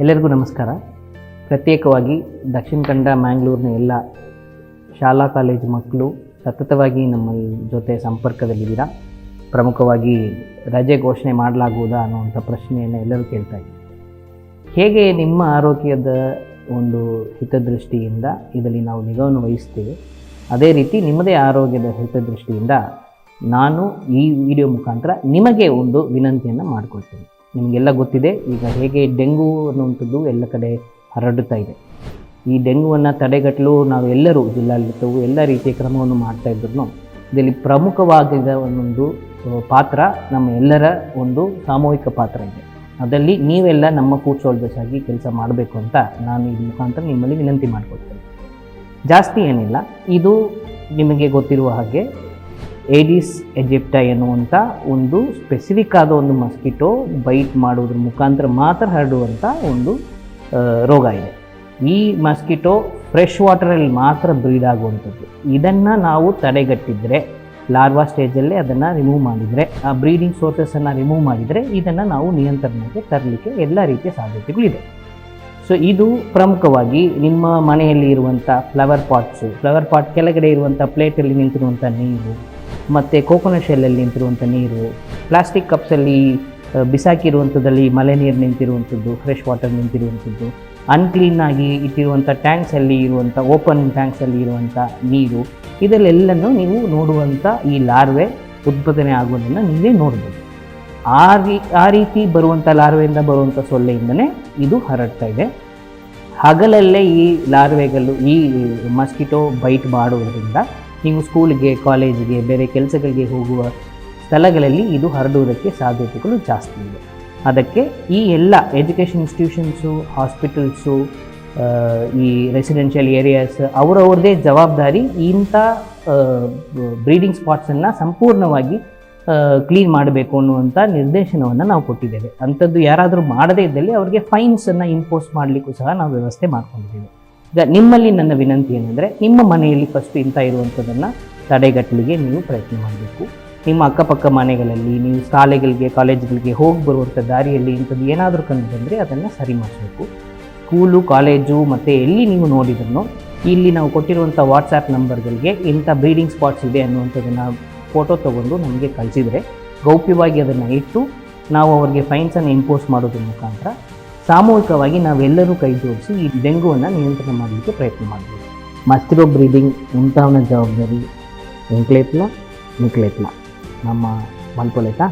ಎಲ್ಲರಿಗೂ ನಮಸ್ಕಾರ. ಪ್ರತ್ಯೇಕವಾಗಿ ದಕ್ಷಿಣ ಕನ್ನಡ ಮ್ಯಾಂಗ್ಳೂರಿನ ಎಲ್ಲ ಶಾಲಾ ಕಾಲೇಜು ಮಕ್ಕಳು ಸತತವಾಗಿ ನಮ್ಮ ಜೊತೆ ಸಂಪರ್ಕದಲ್ಲಿದ್ದೀರಾ. ಪ್ರಮುಖವಾಗಿ ರಜೆ ಘೋಷಣೆ ಮಾಡಲಾಗುವುದಾ ಅನ್ನುವಂಥ ಪ್ರಶ್ನೆಯನ್ನು ಎಲ್ಲರೂ ಕೇಳ್ತಾ ಇದ್ದೀವಿ. ಹೇಗೆ ನಿಮ್ಮ ಆರೋಗ್ಯದ ಒಂದು ಹಿತದೃಷ್ಟಿಯಿಂದ ಇದರಲ್ಲಿ ನಾವು ನಿಗಾವನ್ನು ವಹಿಸ್ತೇವೆ, ಅದೇ ರೀತಿ ನಿಮ್ಮದೇ ಆರೋಗ್ಯದ ಹಿತದೃಷ್ಟಿಯಿಂದ ನಾನು ಈ ವಿಡಿಯೋ ಮುಖಾಂತರ ನಿಮಗೆ ಒಂದು ವಿನಂತಿಯನ್ನು ಮಾಡಿಕೊಳ್ತೇನೆ. ನಿಮಗೆಲ್ಲ ಗೊತ್ತಿದೆ, ಈಗ ಹೇಗೆ ಡೆಂಗು ಅನ್ನುವಂಥದ್ದು ಎಲ್ಲ ಕಡೆ ಹರಡುತ್ತಾ ಇದೆ. ಈ ಡೆಂಗುವನ್ನು ತಡೆಗಟ್ಟಲು ನಾವು ಎಲ್ಲರೂ ಜಿಲ್ಲಾಡಳಿತವು ಎಲ್ಲ ರೀತಿಯ ಕ್ರಮವನ್ನು ಮಾಡ್ತಾ ಇದ್ರು ಇದರಲ್ಲಿ ಪ್ರಮುಖವಾಗಿದ್ದ ಒಂದೊಂದು ಪಾತ್ರ ನಮ್ಮ ಎಲ್ಲರ ಒಂದು ಸಾಮೂಹಿಕ ಪಾತ್ರ ಇದೆ. ಅದರಲ್ಲಿ ನೀವೆಲ್ಲ ನಮ್ಮ ಫುಡ್ ಸೋಲ್ಜರ್ಸ್ ಆಗಿ ಕೆಲಸ ಮಾಡಬೇಕು ಅಂತ ನಾನು ಈ ಮುಖಾಂತರ ನಿಮ್ಮಲ್ಲಿ ವಿನಂತಿ ಮಾಡಿಕೊಡ್ತೇನೆ. ಜಾಸ್ತಿ ಏನಿಲ್ಲ, ಇದು ನಿಮಗೆ ಗೊತ್ತಿರುವ ಹಾಗೆ ಏಡಿಸ್ ಈಜಿಪ್ಟಿ ಎನ್ನುವಂಥ ಒಂದು ಸ್ಪೆಸಿಫಿಕ್ ಆದ ಒಂದು ಮಸ್ಕಿಟೋ ಬೈಟ್ ಮಾಡೋದ್ರ ಮುಖಾಂತರ ಮಾತ್ರ ಹರಡುವಂಥ ಒಂದು ರೋಗ ಇದೆ. ಈ ಮಸ್ಕಿಟೋ ಫ್ರೆಶ್ ವಾಟರಲ್ಲಿ ಮಾತ್ರ ಬ್ರೀಡ್ ಆಗುವಂಥದ್ದು. ಇದನ್ನು ನಾವು ತಡೆಗಟ್ಟಿದರೆ, ಲಾರ್ವಾ ಸ್ಟೇಜಲ್ಲೇ ಅದನ್ನು ರಿಮೂವ್ ಮಾಡಿದರೆ, ಆ ಬ್ರೀಡಿಂಗ್ ಸೋರ್ಸಸನ್ನು ರಿಮೂವ್ ಮಾಡಿದರೆ ಇದನ್ನು ನಾವು ನಿಯಂತ್ರಣಕ್ಕೆ ತರಲಿಕ್ಕೆ ಎಲ್ಲ ರೀತಿಯ ಸಾಧ್ಯತೆಗಳಿದೆ. ಸೊ ಇದು ಪ್ರಮುಖವಾಗಿ ನಿಮ್ಮ ಮನೆಯಲ್ಲಿ ಇರುವಂಥ ಫ್ಲವರ್ ಪಾಟ್ ಕೆಳಗಡೆ ಇರುವಂಥ ಪ್ಲೇಟಲ್ಲಿ ನಿಂತಿರುವಂಥ ನೀರು, ಮತ್ತು ಕೋಕೋನಟ್ ಶೆಲ್ಲಲ್ಲಿ ನಿಂತಿರುವಂಥ ನೀರು, ಪ್ಲಾಸ್ಟಿಕ್ ಕಪ್ಸಲ್ಲಿ ಬಿಸಾಕಿರುವಂಥದ್ದಲ್ಲಿ ಮಳೆ ನೀರು ನಿಂತಿರುವಂಥದ್ದು, ಫ್ರೆಶ್ ವಾಟರ್ ನಿಂತಿರುವಂಥದ್ದು, ಅನ್ಕ್ಲೀನಾಗಿ ಇಟ್ಟಿರುವಂಥ ಟ್ಯಾಂಕ್ಸಲ್ಲಿ ಇರುವಂಥ ಓಪನ್ ಟ್ಯಾಂಕ್ಸಲ್ಲಿ ಇರುವಂಥ ನೀರು, ಇದರಲ್ಲೆಲ್ಲನೂ ನೀವು ನೋಡುವಂಥ ಈ ಲಾರ್ವೆ ಉತ್ಪಾದನೆ ಆಗೋದನ್ನು ನೀವೇ ನೋಡ್ಬೋದು. ಆ ರೀತಿ ಬರುವಂಥ ಲಾರ್ವೆಯಿಂದ ಬರುವಂಥ ಸೊಳ್ಳೆಯಿಂದನೇ ಇದು ಹರಡ್ತಾ ಇದೆ. ಹಗಲಲ್ಲೇ ಈ ಲಾರ್ವೆಗಳು ಈ ಮಸ್ಕಿಟೋ ಬೈಟ್ ಮಾಡೋದರಿಂದ ನೀವು ಸ್ಕೂಲಿಗೆ, ಕಾಲೇಜಿಗೆ, ಬೇರೆ ಕೆಲಸಗಳಿಗೆ ಹೋಗುವ ಸ್ಥಳಗಳಲ್ಲಿ ಇದು ಹರಡುವುದಕ್ಕೆ ಸಾಧ್ಯತೆಗಳು ಜಾಸ್ತಿ ಇದೆ. ಅದಕ್ಕೆ ಈ ಎಲ್ಲ ಎಜುಕೇಷನ್ ಇನ್ಸ್ಟಿಟ್ಯೂಷನ್ಸು, ಹಾಸ್ಪಿಟಲ್ಸು, ಈ ರೆಸಿಡೆನ್ಷಿಯಲ್ ಏರಿಯಾಸ್ ಅವರವ್ರದ್ದೇ ಜವಾಬ್ದಾರಿ ಇಂಥ ಬ್ರೀಡಿಂಗ್ ಸ್ಪಾಟ್ಸನ್ನು ಸಂಪೂರ್ಣವಾಗಿ ಕ್ಲೀನ್ ಮಾಡಬೇಕು ಅನ್ನುವಂಥ ನಿರ್ದೇಶನವನ್ನು ನಾವು ಕೊಟ್ಟಿದ್ದೇವೆ. ಅಂಥದ್ದು ಯಾರಾದರೂ ಮಾಡದೇ ಇದ್ದಲ್ಲಿ ಅವರಿಗೆ ಫೈನ್ಸನ್ನು ಇಂಪೋಸ್ ಮಾಡಲಿಕ್ಕೂ ಸಹ ನಾವು ವ್ಯವಸ್ಥೆ ಮಾಡ್ಕೊಂಡಿದ್ದೇವೆ. ಈಗ ನಿಮ್ಮಲ್ಲಿ ನನ್ನ ವಿನಂತಿ ಏನಂದರೆ, ನಿಮ್ಮ ಮನೆಯಲ್ಲಿ ಫಸ್ಟ್ ಇಂಥ ಇರುವಂಥದ್ದನ್ನು ತಡೆಗಟ್ಟಲಿಗೆ ನೀವು ಪ್ರಯತ್ನ ಮಾಡಬೇಕು. ನಿಮ್ಮ ಅಕ್ಕಪಕ್ಕ ಮನೆಗಳಲ್ಲಿ, ನೀವು ಶಾಲೆಗಳಿಗೆ, ಕಾಲೇಜುಗಳಿಗೆ ಹೋಗಿ ಬರುವಂಥ ದಾರಿಯಲ್ಲಿ ಇಂಥದ್ದು ಏನಾದರೂ ಕಂಡು ಬಂದರೆ ಅದನ್ನು ಸರಿ ಮಾಡಿಸಬೇಕು. ಸ್ಕೂಲು, ಕಾಲೇಜು ಮತ್ತು ಎಲ್ಲಿ ನೀವು ನೋಡಿದ್ರು ಇಲ್ಲಿ ನಾವು ಕೊಟ್ಟಿರುವಂಥ ವಾಟ್ಸಾಪ್ ನಂಬರ್ಗಳಿಗೆ ಇಂಥ ಬ್ರೀಡಿಂಗ್ ಸ್ಪಾಟ್ಸ್ ಇದೆ ಅನ್ನುವಂಥದ್ದನ್ನು ಫೋಟೋ ತೊಗೊಂಡು ನಮಗೆ ಕಳಿಸಿದರೆ ಗೌಪ್ಯವಾಗಿ ಅದನ್ನು ಇಟ್ಟು ನಾವು ಅವರಿಗೆ ಫೈನ್ಸನ್ನು ಇಂಪೋಸ್ ಮಾಡೋದ್ರ ಮುಖಾಂತರ ಸಾಮೂಹಿಕವಾಗಿ ನಾವೆಲ್ಲರೂ ಕೈ ಜೋಡಿಸಿ ಈ ಡೆಂಗುವನ್ನು ನಿಯಂತ್ರಣ ಮಾಡಲಿಕ್ಕೆ ಪ್ರಯತ್ನ ಮಾಡಬೇಕು. ಮಸ್ಕಿಟೋ ಬ್ರೀಡಿಂಗ್ ಉಂಟಾವನ ಜವಾಬ್ದಾರಿ ಇಂಕ್ಲೇತ್ಲ ನಿಕ್ಲೇತ್ಲ ನಮ್ಮ ಮಲ್ಪೊಲೆತಾ